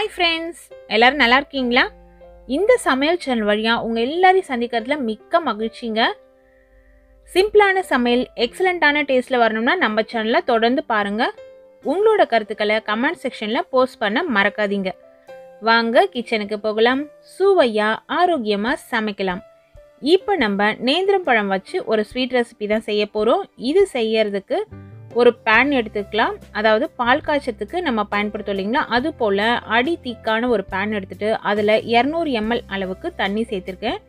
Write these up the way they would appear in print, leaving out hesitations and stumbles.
Hi friends, எல்லாரும் நல்லா இருக்கீங்களா? இந்த சமையல் சேனல் வழியா உங்க எல்லாரையும் சந்திக்கிறதுல மிக்க மகிழ்ச்சிங்க. சிம்பிளான சமையல் எக்ஸலென்ட்டான டேஸ்ட்ல வரணும்னா நம்ம சேனலை தொடர்ந்து பாருங்க. உங்களோட கருத்துக்களை கமெண்ட் செக்ஷன்ல போஸ்ட் பண்ண மறக்காதீங்க. வாங்க கிச்சனுக்கு போகலாம். சுவையா ஆரோக்கியமா சமைக்கலாம். இப்போ நம்ம நேந்திரம் பழம் வச்சு ஒரு ஸ்வீட் ரெசிபி தான் செய்ய போறோம். இது செய்யறதுக்கு ஒரு பேன் எடுத்துக்கலாம். அதாவது பால் காய்ச்சறதுக்கு நம்ம பயன்படுத்தும் இல்லைங்களா, அது போல் அடி தீக்கான ஒரு பேன் எடுத்துட்டு அதில் 200 ml அளவுக்கு தண்ணி சேர்த்துருக்கேன்.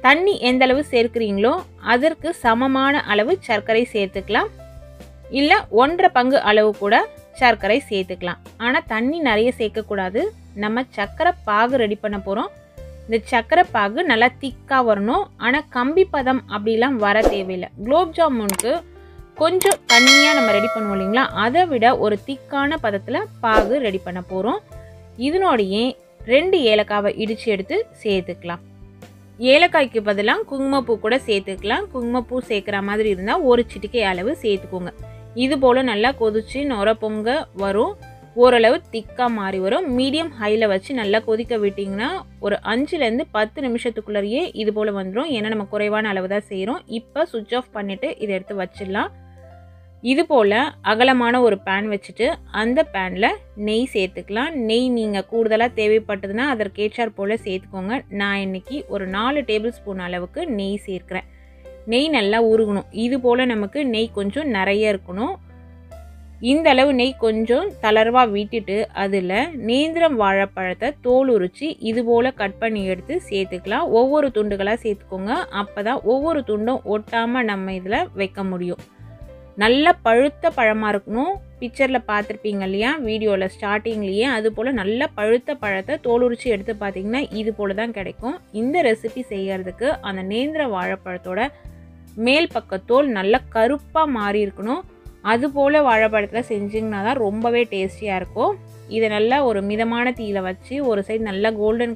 தண்ணி எந்த அளவு சேர்க்குறீங்களோ அதற்கு சமமான அளவு சர்க்கரை சேர்த்துக்கலாம். இல்லை 1.5 பங்கு அளவு கூட சர்க்கரை சேர்த்துக்கலாம். ஆனால் தண்ணி நிறைய சேர்க்கக்கூடாது. நம்ம சர்க்கரை பாகு ரெடி பண்ண போகிறோம். இந்த சர்க்கரை பாகு நல்லா திக்காக வரணும். ஆனால் கம்பி பதம் அப்படிலாம் வர தேவையில்லை. குலோப் ஜாமுனுக்கு கொஞ்சம் தண்ணியாக நம்ம ரெடி பண்ணுவோம் இல்லைங்களா, அதை விட ஒரு திக்கான பதத்தில் பாகு ரெடி பண்ண போகிறோம். இதனோடையே 2 ஏலக்காவை இடித்து எடுத்து சேர்த்துக்கலாம். ஏலக்காய்க்கு பதிலாக குங்குமப்பூ கூட சேர்த்துக்கலாம். குங்குமப்பூ சேர்க்குற மாதிரி இருந்தால் ஒரு சிட்டிகை அளவு சேர்த்துக்கோங்க. இது போல் நல்லா கொதிச்சு நொர பொங்க வரும். ஓரளவு திக்காக மாறி வரும். மீடியம் ஹையில் வச்சு நல்லா கொதிக்க விட்டிங்கன்னா ஒரு 5லேருந்து 10 நிமிஷத்துக்குள்ளேயே இது போல் வந்துடும். ஏன்னா நம்ம குறைவான அளவு தான் செய்கிறோம். இப்போ சுவிட்ச் ஆஃப் பண்ணிவிட்டு இதை எடுத்து வச்சிடலாம். இது போல் அகலமான ஒரு பேன் வச்சுட்டு அந்த பேனில் நெய் சேர்த்துக்கலாம். நெய் நீங்கள் கூடுதலாக தேவைப்பட்டதுன்னா அதற்கேற்றாற் போல் சேர்த்துக்கோங்க. நான் இன்றைக்கி ஒரு 4 டேபிள் ஸ்பூன் அளவுக்கு நெய் சேர்க்குறேன். நெய் நல்லா உருகணும். இது போல் நமக்கு நெய் கொஞ்சம் நிறைய இருக்கணும். இந்த அளவு நெய் கொஞ்சம் தளர்வாக விட்டுட்டு அதில் நேந்திரம் வாழைப்பழத்தை தோல் உரித்து இது போல் கட் பண்ணி எடுத்து சேர்த்துக்கலாம். ஒவ்வொரு துண்டுகளாக சேர்த்துக்கோங்க. அப்போ தான் ஒவ்வொரு துண்டும் ஒட்டாமல் நம்ம இதில் வைக்க முடியும். நல்ல பழுத்த பழமாக இருக்கணும். பிக்சரில் பார்த்துருப்பீங்க இல்லையா, வீடியோவில் ஸ்டார்டிங்லேயே, அது போல் நல்ல பழுத்த பழத்தை தோல் உரித்து எடுத்து பார்த்திங்கன்னா இது போல் தான் கிடைக்கும். இந்த ரெசிபி செய்கிறதுக்கு அந்த நேந்திர வாழைப்பழத்தோட மேல் பக்கத்தோல் நல்ல கருப்பாக மாறி இருக்கணும். அது போல் வாழைப்பழத்தில் செஞ்சிங்கன்னா தான் ரொம்பவே டேஸ்டியாக இருக்கும். இதை நல்லா ஒரு மிதமான தீயில் வச்சு ஒரு சைடு நல்லா கோல்டன்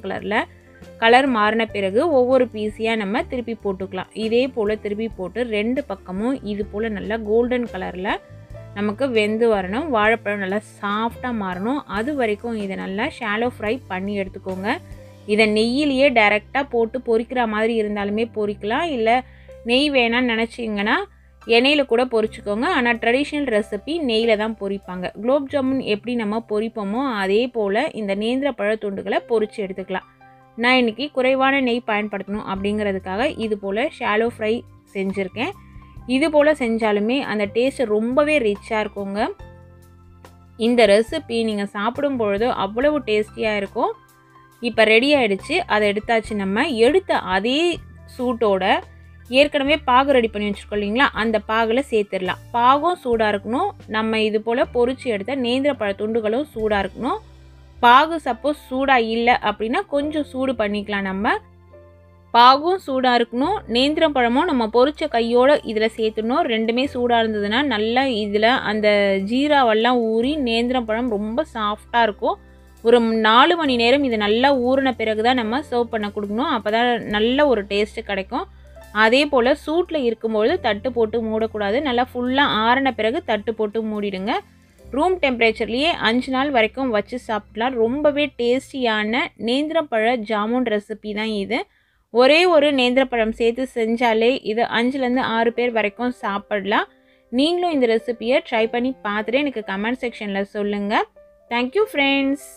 கலர் மாறின பிறகு ஒவ்வொரு பீஸியாக நம்ம திருப்பி போட்டுக்கலாம். இதே போல் திருப்பி போட்டு 2 பக்கமும் இது போல் நல்லா கோல்டன் கலரில் நமக்கு வெந்து வரணும். வாழைப்பழம் நல்லா சாஃப்டாக மாறணும். அது வரைக்கும் இதை நல்லா ஷாலோ ஃப்ரை பண்ணி எடுத்துக்கோங்க. இதை நெய்யிலேயே டைரெக்டாக போட்டு பொரிக்கிற மாதிரி இருந்தாலுமே பொரிக்கலாம். இல்லை நெய் வேணான்னு நினச்சிங்கன்னா எண்ணெயில் கூட பொரிச்சுக்கோங்க. ஆனால் ட்ரெடிஷ்னல் ரெசிபி நெய்யில் தான் பொரிப்பாங்க. குலோப் ஜாமுன் எப்படி நம்ம பொரிப்போமோ அதே போல் இந்த நேந்திர பழ துண்டுகளை பொரித்து எடுத்துக்கலாம். நான் இன்றைக்கி குறைவான நெய் பயன்படுத்தணும் அப்படிங்கிறதுக்காக இது போல் ஷாலோ ஃப்ரை செஞ்சுருக்கேன். இது போல் செஞ்சாலுமே அந்த டேஸ்ட்டு ரொம்பவே ரிச்சாக இருக்குங்க. இந்த ரெசிபி நீங்கள் சாப்பிடும் பொழுது அவ்வளவு டேஸ்டியாக இருக்கும். இப்போ ரெடி ஆகிடுச்சு. அதை எடுத்தாச்சு. நம்ம எடுத்த அதே சூட்டோட ஏற்கனவே பாகு ரெடி பண்ணி வச்சுருக்கோம் இல்லைங்களா, அந்த பாகில் சேர்த்துடலாம். பாகும் சூடாக இருக்கணும். நம்ம இது போல் பொரிச்சு எடுத்த நேந்திர பழ துண்டுகளும் சூடாக இருக்கணும். பாகு சப்போஸ் சூடாக இல்லை அப்படின்னா கொஞ்சம் சூடு பண்ணிக்கலாம். நம்ம பாகும் சூடாக இருக்கணும். நேந்திரம் பழமும் நம்ம பொரிச்ச கையோடு இதில் சேர்த்துடணும். ரெண்டுமே சூடாக இருந்ததுன்னா நல்லா இதில் அந்த ஜீராவெல்லாம் ஊறி நேந்திரம் பழம் ரொம்ப சாஃப்டாக இருக்கும். ஒரு 4 மணி நேரம் இது நல்லா ஊறின பிறகு தான் நம்ம சர்வ் பண்ண கொடுக்கணும். அப்போ தான் நல்ல ஒரு டேஸ்ட்டு கிடைக்கும். அதே போல் சூட்டில் இருக்கும்பொழுது தட்டு போட்டு மூடக்கூடாது. நல்லா ஃபுல்லாக ஆறின பிறகு தட்டு போட்டு மூடிடுங்க. ரூம் டெம்பரேச்சர்லேயே 5 நாள் வரைக்கும் வச்சு சாப்பிடலாம். ரொம்பவே டேஸ்டியான நேந்திரப்பழ ஜாமுன் ரெசிபி தான் இது. ஒரே ஒரு நேந்திரப்பழம் சேர்த்து செஞ்சாலே இது 5லேருந்து 6 பேர் வரைக்கும் சாப்பிடலாம். நீங்களும் இந்த ரெசிபியை ட்ரை பண்ணி பார்த்துட்டு எனக்கு கமெண்ட் செக்ஷனில் சொல்லுங்கள். Thank you friends.